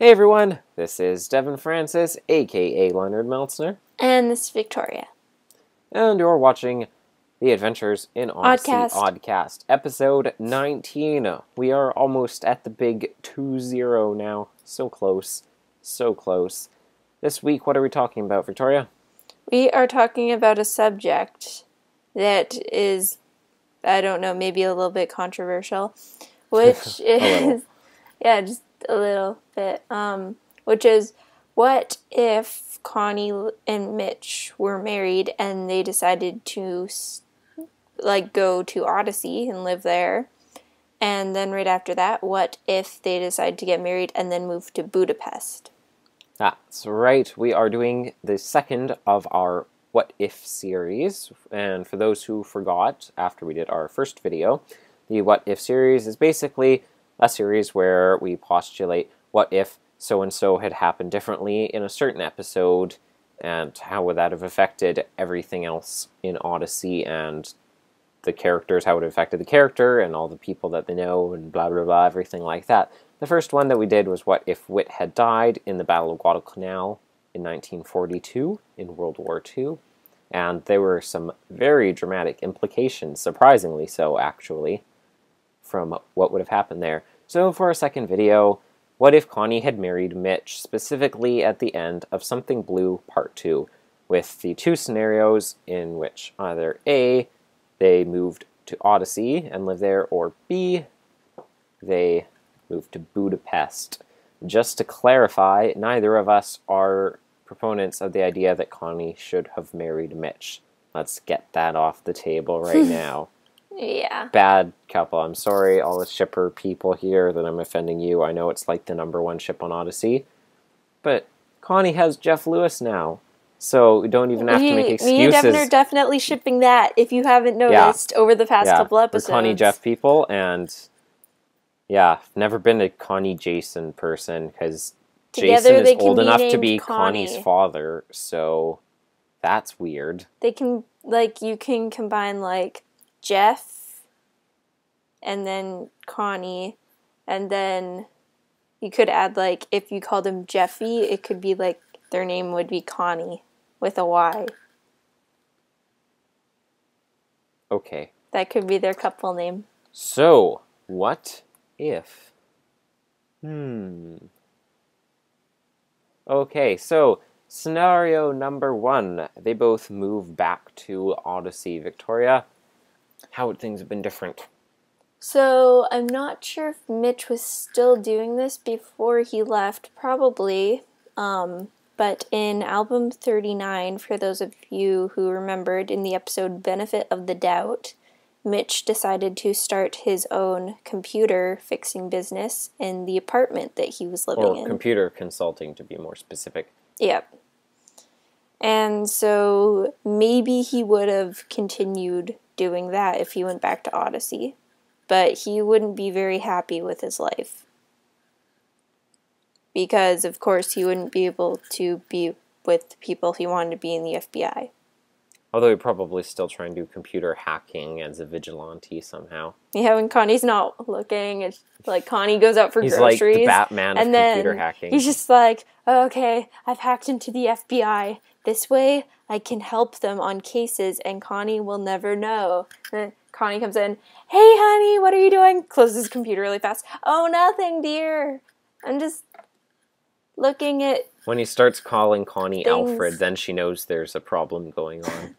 Hey everyone, this is Devin Francis, aka Leonard Meltzner. And this is Victoria. And you're watching The Adventures in Odyssey Oddcast. Oddcast, episode 19. We are almost at the big 2-0 now. So close. So close. This week, what are we talking about, Victoria? We are talking about a subject that is, I don't know, maybe a little bit controversial, which is, yeah, just a little bit, which is, what if Connie and Mitch were married and they decided to, go to Odyssey and live there, and then right after that, what if they decide to get married and then move to Budapest? That's right, we are doing the second of our What If series, and for those who forgot after we did our first video, the What If series is basically a series where we postulate what if so-and-so had happened differently in a certain episode, and how would that have affected everything else in Odyssey, and the characters, how it affected the character, and all the people that they know, and blah blah blah, everything like that. The first one that we did was what if Wit had died in the Battle of Guadalcanal in 1942, in World War II, and there were some very dramatic implications, surprisingly so actually, from what would have happened there. So for our second video, what if Connie had married Mitch, specifically at the end of Something Blue Part 2, with the two scenarios in which either A, they moved to Odyssey and lived there, or B, they moved to Budapest. Just to clarify, neither of us are proponents of the idea that Connie should have married Mitch. Let's get that off the table right now. Yeah. Bad couple. I'm sorry, all the shipper people here, that I'm offending you. I know it's like the #1 ship on Odyssey. But Connie has Jeff Lewis now. So we don't even have to make excuses. Me and Devin are definitely shipping that, if you haven't noticed, over the past couple episodes. We're Connie Jeff people, and yeah, never been a Connie Jason person, because Jason is old enough to be Connie's father, so that's weird. They can, you can combine, Jeff, and then Connie, and then you could add, if you called him Jeffy, it could be, their name would be Connie, with a Y. Okay. That could be their couple name. So, what if? Okay, so, scenario number 1. They both move back to Odyssey. Victoria, how would things have been different? So, I'm not sure if Mitch was still doing this before he left. Probably. But in album 39, for those of you who remembered, in the episode Benefit of the Doubt, Mitch decided to start his own computer fixing business in the apartment that he was living in. Or computer consulting, to be more specific. Yep. And so maybe he would have continued doing that if he went back to Odyssey. But he wouldn't be very happy with his life. Because, of course, he wouldn't be able to be with people he wanted to be in the FBI. Although he'd probably still try and do computer hacking as a vigilante somehow. Yeah, when Connie's not looking, it's like Connie goes out for groceries. He's like the Batman of computer hacking. He's just like, oh, okay, I've hacked into the FBI. This way, I can help them on cases, and Connie will never know. And then Connie comes in, hey, honey, what are you doing? Closes his computer really fast. Oh, nothing, dear. I'm just looking at when he starts calling Connie things. Alfred, then she knows there's a problem going on.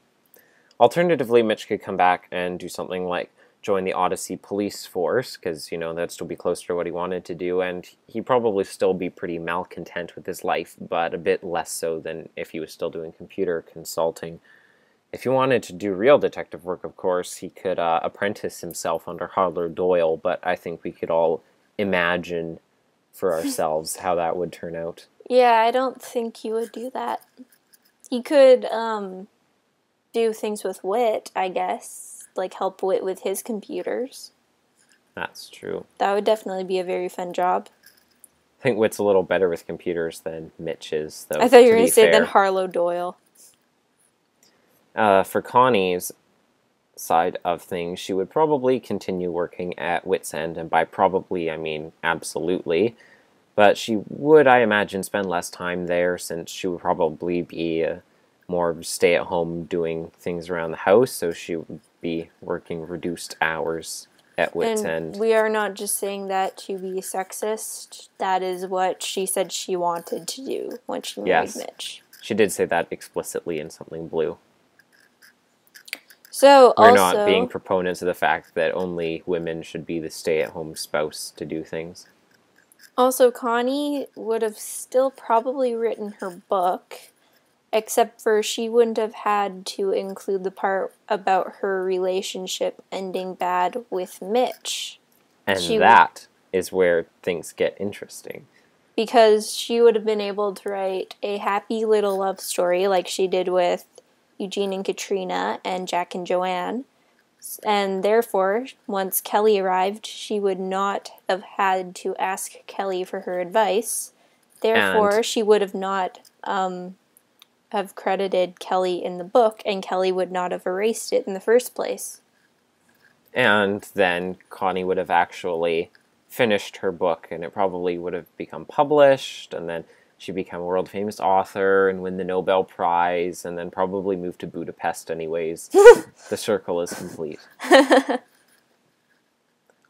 Alternatively, Mitch could come back and do something like join the Odyssey police force, because, that'd still be closer to what he wanted to do, and he'd probably still be pretty malcontent with his life, but a bit less so than if he was still doing computer consulting. If he wanted to do real detective work, of course, he could apprentice himself under Harlow Doyle, but I think we could all imagine for ourselves how that would turn out. Yeah, I don't think he would do that. He could do things with Wit, I guess. Help Wit with his computers. That's true. That would definitely be a very fun job. I think Wit's a little better with computers than Mitch is, though. I thought you were going to say than Harlow Doyle. For Connie's side of things, she would probably continue working at Wit's End, and by probably, I mean absolutely. But she would, I imagine, spend less time there, since she would probably be more stay-at-home doing things around the house, so she would be working reduced hours at wit's end. We are not just saying that to be sexist. That is what she said she wanted to do when she married Mitch. She did say that explicitly in Something Blue. So we're not being proponents of the fact that only women should be the stay-at-home spouse to do things. Also, Connie would have still probably written her book, except for she wouldn't have had to include the part about her relationship ending bad with Mitch. And that is where things get interesting. Because she would have been able to write a happy little love story like she did with Eugene and Katrina and Jack and Joanne. And therefore, once Kelly arrived, she would not have had to ask Kelly for her advice. Therefore, she would have not have credited Kelly in the book, and Kelly would not have erased it in the first place. And then Connie would have actually finished her book, and it probably would have become published, and then she'd become a world-famous author and win the Nobel Prize, and then probably move to Budapest anyways. The circle is complete.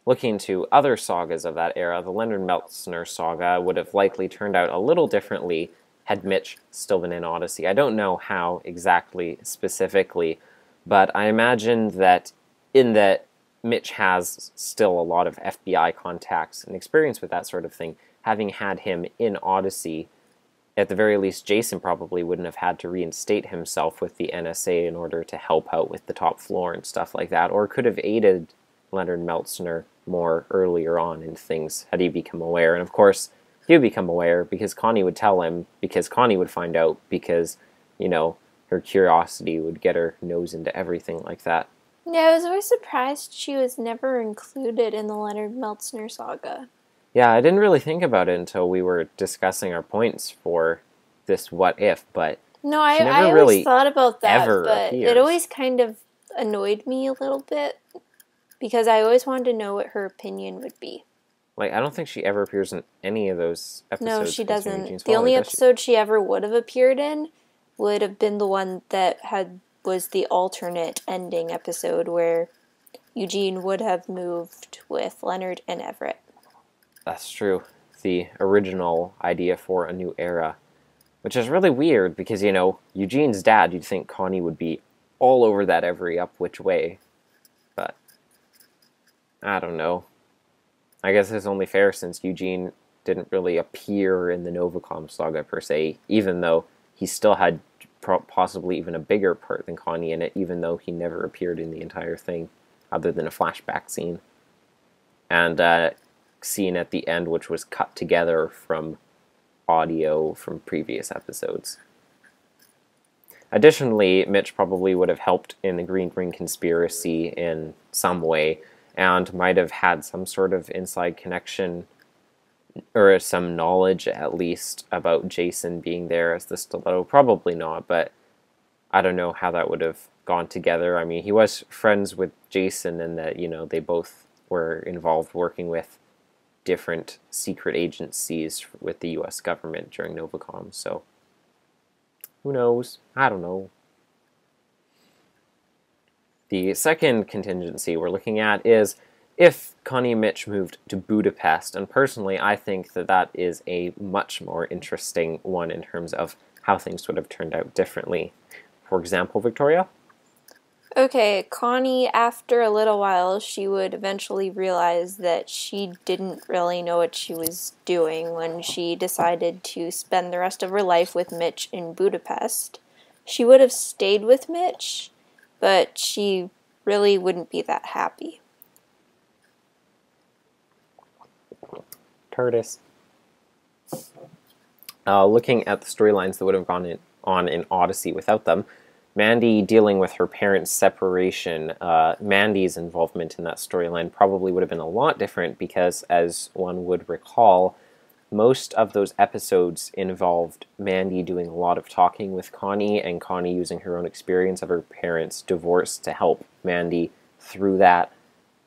Looking to other sagas of that era, the Leonard Meltsner saga would have likely turned out a little differently had Mitch still been in Odyssey. I don't know how exactly, specifically, but I imagine that in that Mitch has still a lot of FBI contacts and experience with that sort of thing. Having had him in Odyssey, at the very least, Jason probably wouldn't have had to reinstate himself with the NSA in order to help out with the top floor and stuff like that, or could have aided Leonard Meltsner more earlier on in things had he become aware. And of course, he would become aware because Connie would tell him, because Connie would find out, because, you know, her curiosity would get her nose into everything like that. Yeah, I was always surprised she was never included in the Leonard Meltsner saga. Yeah, I didn't really think about it until we were discussing our points for this what if, but no, I always really thought about that, but appears. It always kind of annoyed me a little bit because I always wanted to know what her opinion would be. Like, I don't think she ever appears in any of those episodes. No, she doesn't. The only episode she ever would have appeared in would have been the one that was the alternate ending episode where Eugene would have moved with Leonard and Everett. That's true. The original idea for a new era. Which is really weird because, you know, Eugene's dad, you'd think Connie would be all over that every up which way. But I don't know. I guess it's only fair since Eugene didn't really appear in the Novacom saga per se, even though he still had possibly even a bigger part than Connie in it, even though he never appeared in the entire thing, other than a flashback scene. And scene at the end which was cut together from audio from previous episodes. Additionally, Mitch probably would have helped in the Green Ring conspiracy in some way, and might have had some sort of inside connection, or some knowledge at least, about Jason being there as the stiletto. Probably not, but I don't know how that would have gone together. I mean, he was friends with Jason in that, you know, they both were involved working with different secret agencies with the US government during Novacom, so who knows? I don't know. The second contingency we're looking at is if Connie and Mitch moved to Budapest, and personally I think that that is a much more interesting one in terms of how things would have turned out differently. For example, Victoria? Okay, Connie, after a little while, she would eventually realize that she didn't really know what she was doing when she decided to spend the rest of her life with Mitch in Budapest. She would have stayed with Mitch, but she really wouldn't be that happy. Curtis. Looking at the storylines that would have gone on in Odyssey without them, Mandy dealing with her parents' separation, Mandy's involvement in that storyline probably would have been a lot different because, as one would recall, most of those episodes involved Mandy doing a lot of talking with Connie, and Connie using her own experience of her parents' divorce to help Mandy through that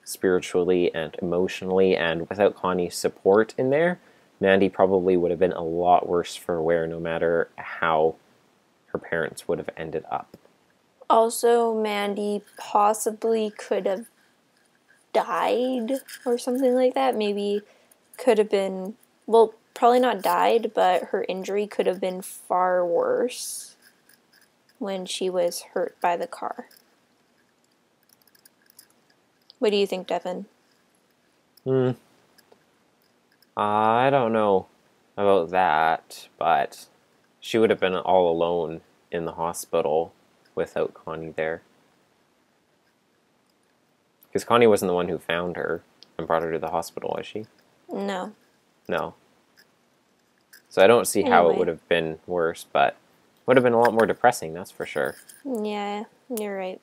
spiritually and emotionally, and without Connie's support in there, Mandy probably would have been a lot worse for wear no matter how her parents would have ended up. Also, Mandy possibly could have died or something like that. Maybe could have been, well, probably not died, but her injury could have been far worse when she was hurt by the car. What do you think, Devin? I don't know about that, but she would have been all alone in the hospital without Connie there. Because Connie wasn't the one who found her and brought her to the hospital, was she? No. No. So I don't see how it would have been worse, but would have been a lot more depressing, that's for sure. Yeah, you're right.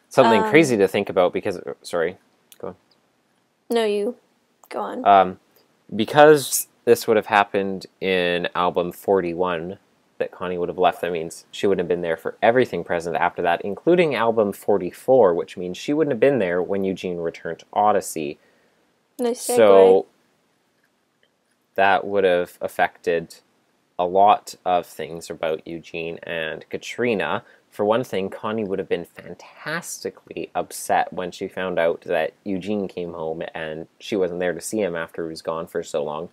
Something crazy to think about because... Sorry, go on. No, you go on. Because this would have happened in album 41 that Connie would have left, that means she wouldn't have been there for everything present after that, including album 44, which means she wouldn't have been there when Eugene returned to Odyssey. Nice segue. So that would have affected a lot of things about Eugene and Katrina. For one thing, Connie would have been fantastically upset when she found out that Eugene came home and she wasn't there to see him after he was gone for so long.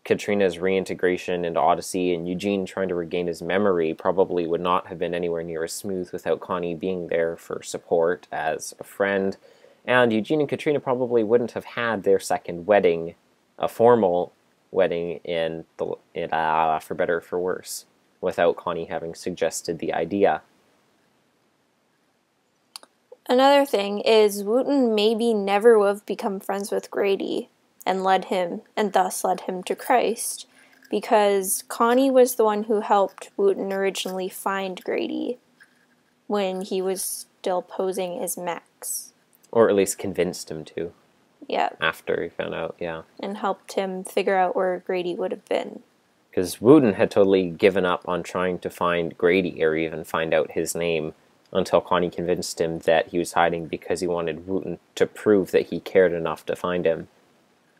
Katrina's reintegration into Odyssey and Eugene trying to regain his memory probably would not have been anywhere near as smooth without Connie being there for support as a friend. And Eugene and Katrina probably wouldn't have had their second wedding, a formal wedding for better or for worse, without Connie having suggested the idea. Another thing is Wooten maybe never would have become friends with Grady and thus led him to Christ, because Connie was the one who helped Wooten originally find Grady when he was still posing as Max. Or at least convinced him to. Yeah. After he found out, yeah. And helped him figure out where Grady would have been. Because Wooten had totally given up on trying to find Grady or even find out his name until Connie convinced him that he was hiding because he wanted Wooten to prove that he cared enough to find him.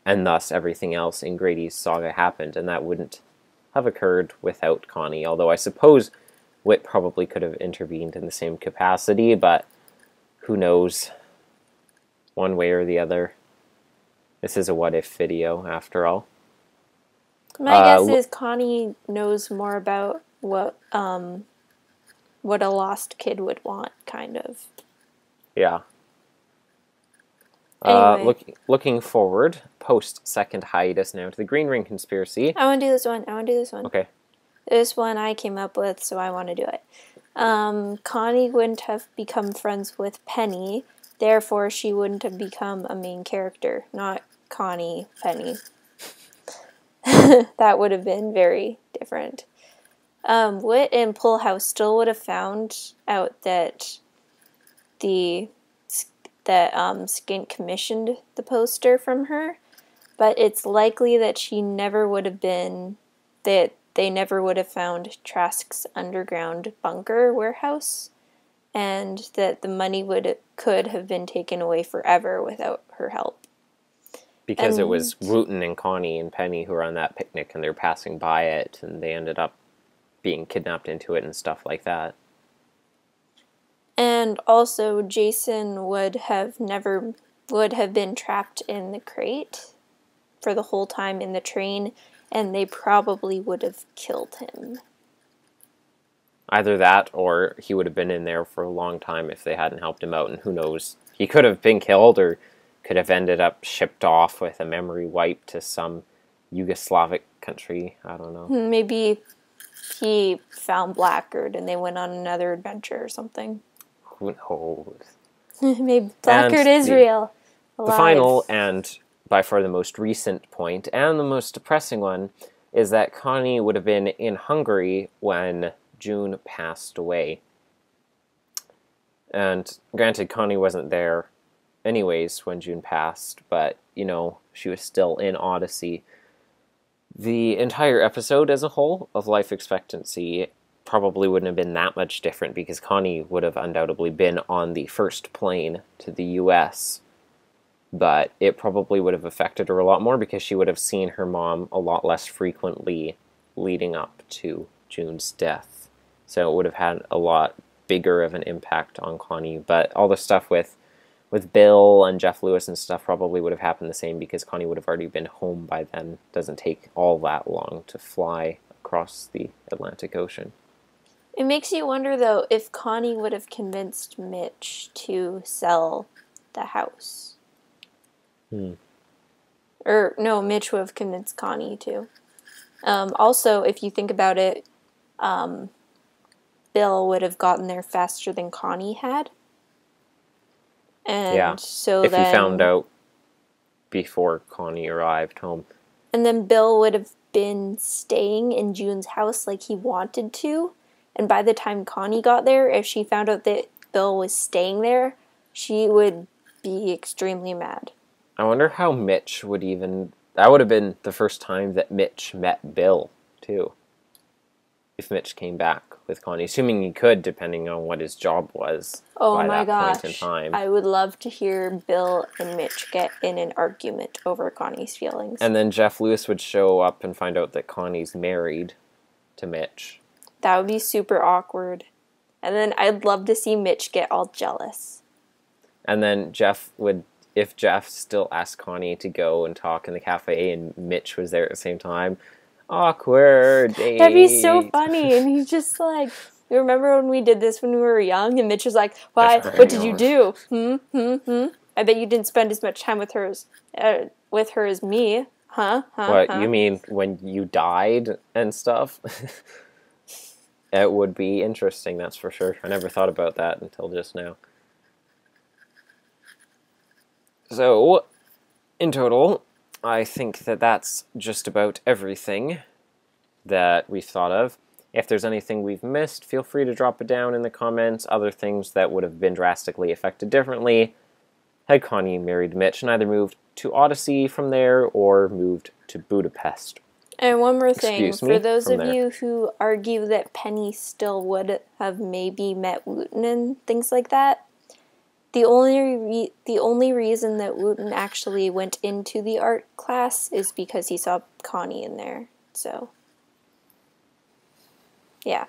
And thus everything else in Grady's saga happened, and that wouldn't have occurred without Connie. Although I suppose Whit probably could have intervened in the same capacity, but who knows? One way or the other. This is a what-if video, after all. My guess is Connie knows more about what a lost kid would want, kind of. Yeah. Anyway. Looking forward, post-second hiatus now, to the Green Ring Conspiracy. I want to do this one. Okay. This one I came up with, so I want to do it. Connie wouldn't have become friends with Penny, therefore she wouldn't have become a main character. Not Connie, Penny. That would have been very different. Whit and Pullhouse still would have found out that Skink commissioned the poster from her, but it's likely that they never would have found Trask's underground bunker warehouse, and that the money could have been taken away forever without her help. Because it was Wooten and Connie and Penny who were on that picnic, and they were passing by it, and they ended up being kidnapped into it and stuff like that. And also, Jason would have been trapped in the crate for the whole time in the train, and they probably would have killed him. Either that, or he would have been in there for a long time if they hadn't helped him out, and who knows. He could have been killed, or could have ended up shipped off with a memory wipe to some Yugoslavic country. I don't know. Maybe he found Blackguard and they went on another adventure or something. Who knows? Maybe Blackguard is real. The final and by far the most recent point, and the most depressing one, is that Connie would have been in Hungary when June passed away. And granted, Connie wasn't there anyways when June passed, but, you know, she was still in Odyssey. The entire episode as a whole of life expectancy probably wouldn't have been that much different, because Connie would have undoubtedly been on the first plane to the US but it probably would have affected her a lot more because she would have seen her mom a lot less frequently leading up to June's death. So it would have had a lot bigger of an impact on Connie. But all the stuff with Bill and Jeff Lewis and stuff probably would have happened the same because Connie would have already been home by then. It doesn't take all that long to fly across the Atlantic Ocean. It makes you wonder, though, if Connie would have convinced Mitch to sell the house. Or, no, Mitch would have convinced Connie to. Also, if you think about it, Bill would have gotten there faster than Connie had. And yeah, so if then, he found out before Connie arrived home. And then Bill would have been staying in June's house like he wanted to. And by the time Connie got there, if she found out that Bill was staying there, she would be extremely mad. I wonder how Mitch would even... That would have been the first time that Mitch met Bill, too. If Mitch came back with Connie. Assuming he could, depending on what his job was by that point in time. I would love to hear Bill and Mitch get in an argument over Connie's feelings. And then Jeff Lewis would show up and find out that Connie's married to Mitch. That would be super awkward. And then I'd love to see Mitch get all jealous. And then Jeff would... If Jeff still asked Connie to go and talk in the cafe and Mitch was there at the same time, awkward date. That'd be so funny. And he's just like, you remember when we did this when we were young? And Mitch was like, why? What did you do? I bet you didn't spend as much time with her as me. What, you mean when you died and stuff? It would be interesting, that's for sure. I never thought about that until just now. So, in total, I think that that's just about everything that we've thought of. If there's anything we've missed, feel free to drop it down in the comments. Other things that would have been drastically affected differently. Had Connie married Mitch and either moved to Odyssey from there or moved to Budapest. And one more thing, for those of you who argue that Penny still would have maybe met Wooten and things like that, the only reason that Wooten actually went into the art class is because he saw Connie in there. So, yeah.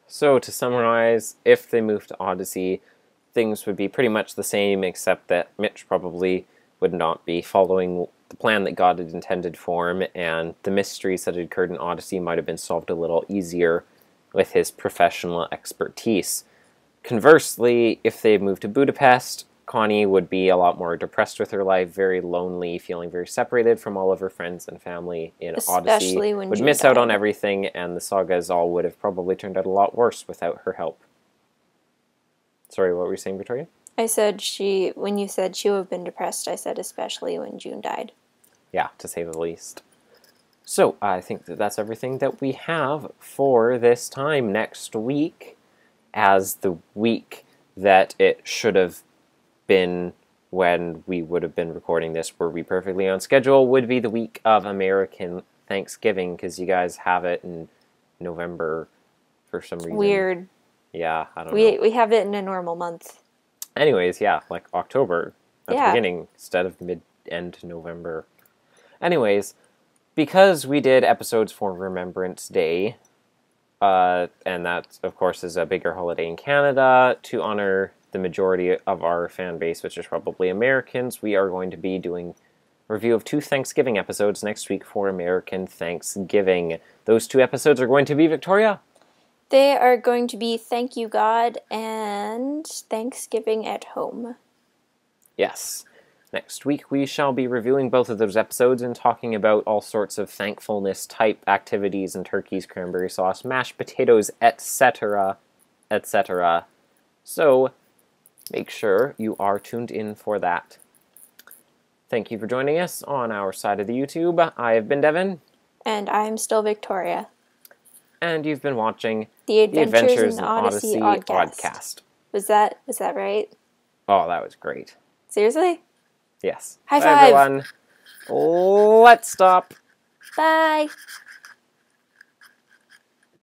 So to summarize, if they moved to Odyssey, things would be pretty much the same, except that Mitch probably would not be following the plan that God had intended for him, and the mysteries that had occurred in Odyssey might have been solved a little easier with his professional expertise. Conversely, if they moved to Budapest, Connie would be a lot more depressed with her life, very lonely, feeling very separated from all of her friends and family in Odyssey. When would miss out on everything, and the Sagas all would have probably turned out a lot worse without her help. Sorry, what were you saying, Victoria? I said when you said she would have been depressed, I said especially when June died. Yeah, to say the least. So, I think that that's everything that we have for this time. Next week, as the week that it should have been when we would have been recording this, were we perfectly on schedule, would be the week of American Thanksgiving, because you guys have it in November for some reason. Weird. Yeah, I don't know. We have it in a normal month. Anyways, yeah, like October at the beginning instead of mid-end November. Anyways, because we did episodes for Remembrance Day, and that, of course, is a bigger holiday in Canada, to honor the majority of our fan base, which is probably Americans, we are going to be doing a review of 2 Thanksgiving episodes next week for American Thanksgiving. Those 2 episodes are going to be, Victoria? They are going to be Thank You God and Thanksgiving at Home. Yes. Next week we shall be reviewing both of those episodes and talking about all sorts of thankfulness type activities and turkeys, cranberry sauce, mashed potatoes, etc., etc. So make sure you are tuned in for that. Thank you for joining us on our side of the YouTube. I have been Devin. And I'm still Victoria. And you've been watching The Adventures in Odyssey Oddcast. Was that right? Oh, that was great. Seriously? Yes. High five. Bye, Everyone. Let's stop. Bye.